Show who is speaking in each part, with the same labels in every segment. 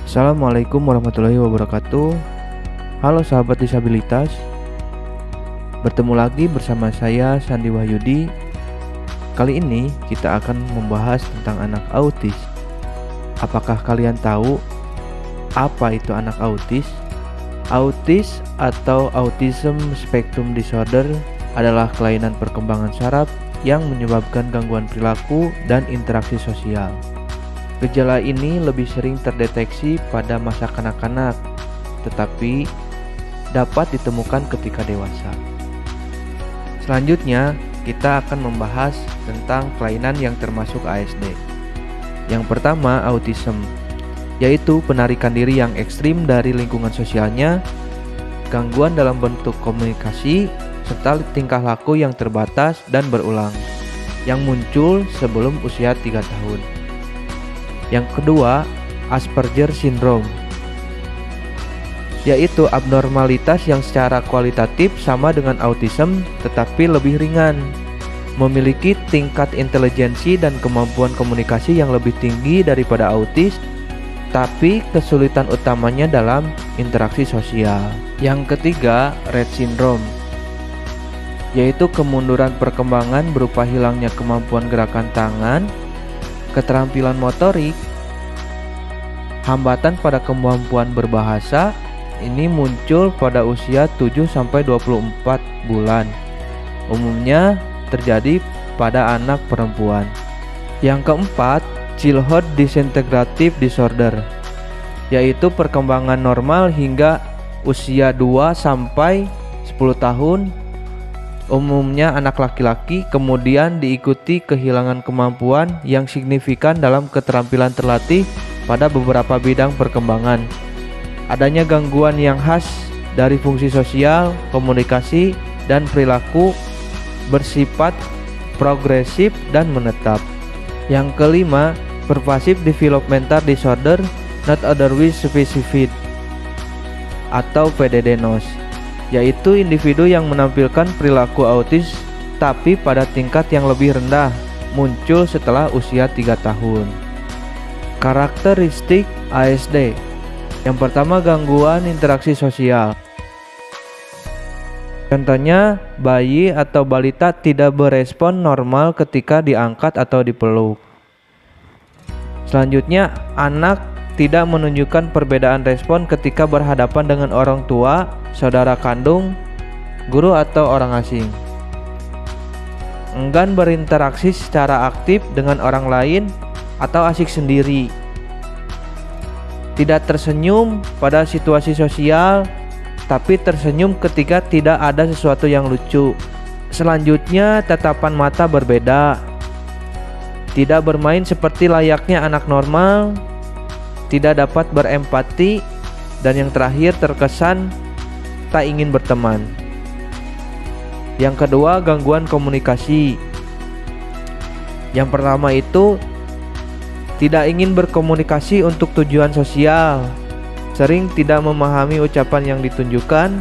Speaker 1: Assalamualaikum warahmatullahi wabarakatuh. Halo sahabat disabilitas, bertemu lagi bersama saya Sandi Wahyudi. Kali ini kita akan membahas tentang anak autis. Apakah kalian tahu apa itu anak autis? Autis atau Autism Spectrum Disorder adalah kelainan perkembangan saraf yang menyebabkan gangguan perilaku dan interaksi sosial. Gejala ini lebih sering terdeteksi pada masa kanak-kanak, tetapi dapat ditemukan ketika dewasa. Selanjutnya, kita akan membahas tentang kelainan yang termasuk ASD. Yang pertama, autism, yaitu penarikan diri yang ekstrim dari lingkungan sosialnya, gangguan dalam bentuk komunikasi, serta tingkah laku yang terbatas dan berulang, yang muncul sebelum usia 3 tahun. Yang kedua, Asperger Syndrome, yaitu abnormalitas yang secara kualitatif sama dengan autism tetapi lebih ringan, memiliki tingkat intelijensi dan kemampuan komunikasi yang lebih tinggi daripada autis, tapi kesulitan utamanya dalam interaksi sosial. Yang ketiga, Rett Syndrome, yaitu kemunduran perkembangan berupa hilangnya kemampuan gerakan tangan, keterampilan motorik, hambatan pada kemampuan berbahasa. Ini muncul pada usia 7-24 bulan. Umumnya terjadi pada anak perempuan. Yang keempat, Childhood Disintegrative Disorder, yaitu perkembangan normal hingga usia 2-10 tahun. Umumnya anak laki-laki, kemudian diikuti kehilangan kemampuan yang signifikan dalam keterampilan terlatih pada beberapa bidang perkembangan. Adanya gangguan yang khas dari fungsi sosial, komunikasi, dan perilaku bersifat progresif dan menetap. Yang kelima, Pervasive Developmental Disorder Not Otherwise Specified atau PDD-NOS, yaitu individu yang menampilkan perilaku autis tapi pada tingkat yang lebih rendah, muncul setelah usia 3 tahun. Karakteristik ASD. Yang pertama, gangguan interaksi sosial. Contohnya, bayi atau balita tidak berespon normal ketika diangkat atau dipeluk. Selanjutnya, anak tidak menunjukkan perbedaan respon ketika berhadapan dengan orang tua, saudara kandung, guru atau orang asing. Enggan berinteraksi secara aktif dengan orang lain atau asik sendiri. Tidak tersenyum pada situasi sosial, tapi tersenyum ketika tidak ada sesuatu yang lucu. Selanjutnya, tatapan mata berbeda. Tidak bermain seperti layaknya anak normal, tidak dapat berempati, dan yang terakhir terkesan tak ingin berteman. Yang kedua, gangguan komunikasi. Yang pertama itu tidak ingin berkomunikasi untuk tujuan sosial, sering tidak memahami ucapan yang ditunjukkan,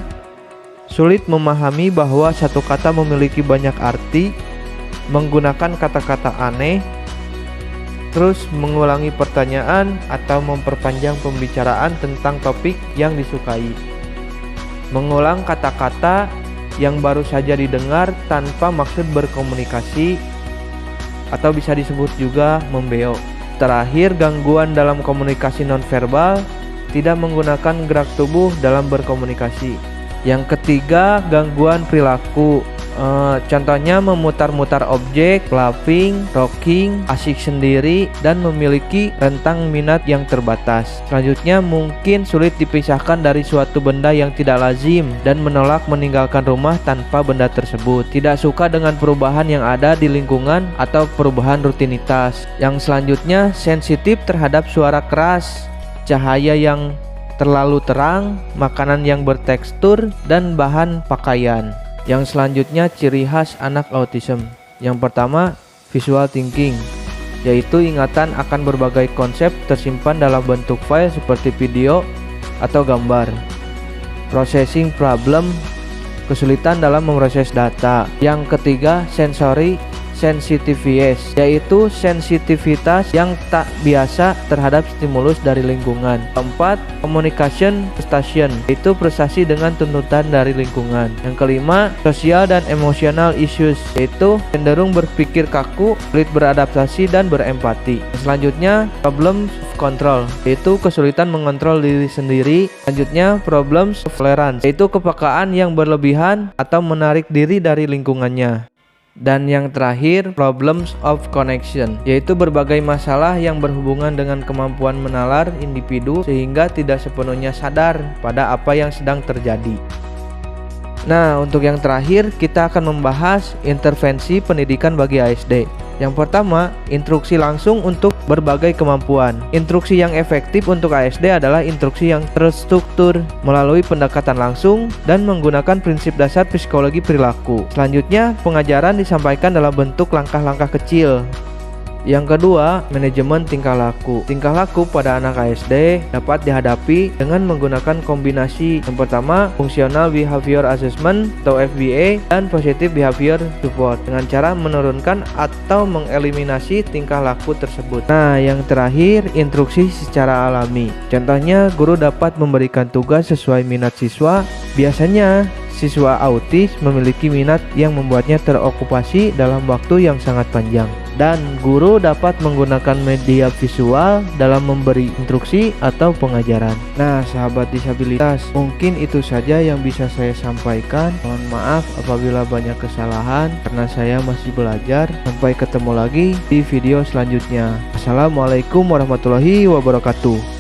Speaker 1: sulit memahami bahwa satu kata memiliki banyak arti, menggunakan kata-kata aneh, terus mengulangi pertanyaan atau memperpanjang pembicaraan tentang topik yang disukai, mengulang kata-kata yang baru saja didengar tanpa maksud berkomunikasi, atau bisa disebut juga membeo. Terakhir, gangguan dalam komunikasi nonverbal, tidak menggunakan gerak tubuh dalam berkomunikasi. Yang ketiga, gangguan perilaku. Contohnya memutar-mutar objek, laughing, rocking, asik sendiri, dan memiliki rentang minat yang terbatas. Selanjutnya, mungkin sulit dipisahkan dari suatu benda yang tidak lazim dan menolak meninggalkan rumah tanpa benda tersebut. Tidak suka dengan perubahan yang ada di lingkungan atau perubahan rutinitas. Yang selanjutnya, sensitif terhadap suara keras, cahaya yang terlalu terang, makanan yang bertekstur, dan bahan pakaian. Yang selanjutnya, ciri khas anak autism. Yang pertama, visual thinking, yaitu ingatan akan berbagai konsep tersimpan dalam bentuk file seperti video atau gambar. Processing problem, kesulitan dalam memproses data. Yang ketiga, sensory sensitivitas, yaitu sensitivitas yang tak biasa terhadap stimulus dari lingkungan. Keempat, communication frustration, yaitu frustasi dengan tuntutan dari lingkungan. Yang kelima, sosial dan emotional issues, yaitu cenderung berpikir kaku, sulit beradaptasi dan berempati. Selanjutnya, problem control, yaitu kesulitan mengontrol diri sendiri. Selanjutnya, problems of tolerance, yaitu kepekaan yang berlebihan atau menarik diri dari lingkungannya. Dan yang terakhir, problems of connection, yaitu berbagai masalah yang berhubungan dengan kemampuan menalar individu sehingga tidak sepenuhnya sadar pada apa yang sedang terjadi. Nah, untuk yang terakhir kita akan membahas intervensi pendidikan bagi ASD. Yang pertama, instruksi langsung untuk berbagai kemampuan. Instruksi yang efektif untuk ASD adalah instruksi yang terstruktur melalui pendekatan langsung dan menggunakan prinsip dasar psikologi perilaku. Selanjutnya, pengajaran disampaikan dalam bentuk langkah-langkah kecil. Yang kedua, manajemen tingkah laku. Tingkah laku pada anak ASD dapat dihadapi dengan menggunakan kombinasi yang pertama, Functional Behavior Assessment atau FBA dan Positive Behavior Support dengan cara menurunkan atau mengeliminasi tingkah laku tersebut. Nah, yang terakhir, instruksi secara alami. Contohnya, guru dapat memberikan tugas sesuai minat siswa. Biasanya, siswa autis memiliki minat yang membuatnya terokupasi dalam waktu yang sangat panjang. Dan guru dapat menggunakan media visual dalam memberi instruksi atau pengajaran. Nah, sahabat disabilitas, mungkin itu saja yang bisa saya sampaikan. Mohon maaf apabila banyak kesalahan karena saya masih belajar. Sampai ketemu lagi di video selanjutnya. Assalamualaikum warahmatullahi wabarakatuh.